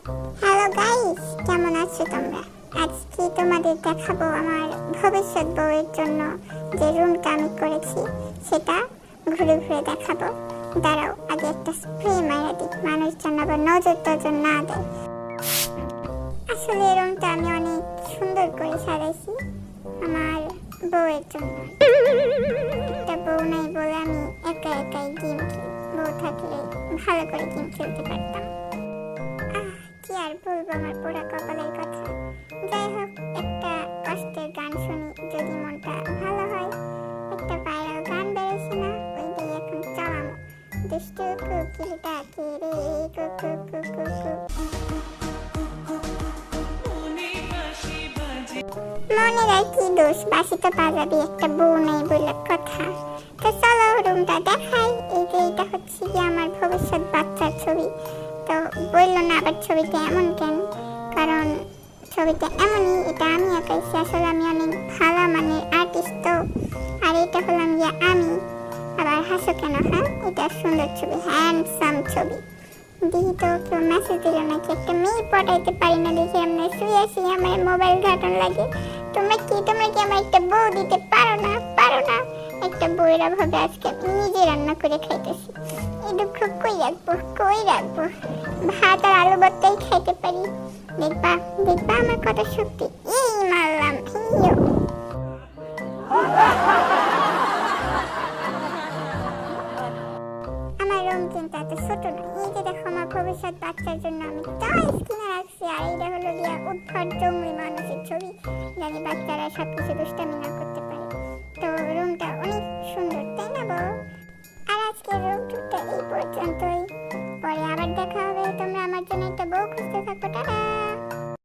Hello guys, কেমন আছো তোমরা? আজকে তোমাদের দেখাবো আমার ভবিষ্যৎ বউয়ের জন্য যে রুমটা আমি করেছি সেটা ঘুরে ঘুরে দেখাবো। দাঁড়াও, আগে একটা স্প্রে মারা দিই, মানুষজন আবার নজর টজর না দেয়। আসলে এই রুমটা আমি অনেক সুন্দর করে সাজাইছি আমার বউয়ের জন্য। একটা বউ নাই বলে আমি একা একাই গেম খেলি, বউ থাকলে ভালো করে গেম খেলতে পারতাম। কি আর বলবো আমার পোড়া কপালের কথা। যাই হোক, একটা কষ্টের গান শুনি, যদি মনটা ভালো হয়। একটা ভাইরাল গান বেরোছে না, ওই দিয়ে এখন চালানো। দুষ্টু কুকিলটা কে রে, কুকু কুকু কুকু। মনের আর কি দোষ, বাসি তো বাজাবি, একটা বউ নেই বলে কথা। তো চলো রুমটা দেখাই। এই যে এটা হচ্ছে কি আমার ভবিষ্যৎ বাচ্চার ছবি। তো বললো না আবার ছবিটা এমন কেন, কারণ ছবিটা এমনই, এটা আমি আঁকাইছি। আসলে আমি অনেক ভালো মানের আর্টিস্ট তো। আর এটা হলাম গিয়ে আমি। আবার হাসো কেন? হ্যাঁ, এটা সুন্দর ছবি, হ্যান্ডসাম ছবি। দেখি তো কেউ মেসেজ দিল নাকি। একটা মেয়ে পটাইতে পারি না দেখি আমরা শুয়ে আসি, আমার মোবাইল ঘাটন লাগে। তোমরা কি আমার একটা বউ দিতে পারো না? একটা বউয়ের অভাবে আজকে আমি নিজে রান্না করে খাইতেছি। এই দুঃখ কই রাখবো? ভাত আর আলু ভর্তাই খাইতে পারি। দেখবা আমার কত শক্তি। এই মারলাম, আমার রুম কিন্তু এত ছোট না। এই যে দেখো, আমার ভবিষ্যৎ বাচ্চার জন্য আমি টয়স কিনে রাখছি। আর এইটা হলো গিয়া উদ্ভট জঙ্গলি মানুষের ছবি, জানি বাচ্চারা সবকিছু দুষ্টামি না করতে পারে। তো রুমটা অনেক সুন্দর, তাই না বউ? আর আজকের রুম টুরটা এই পর্যন্তই। পরে আবার দেখা হবে। তোমরা আমার জন্য একটা বউ খুঁজতে থাকো। টাটা।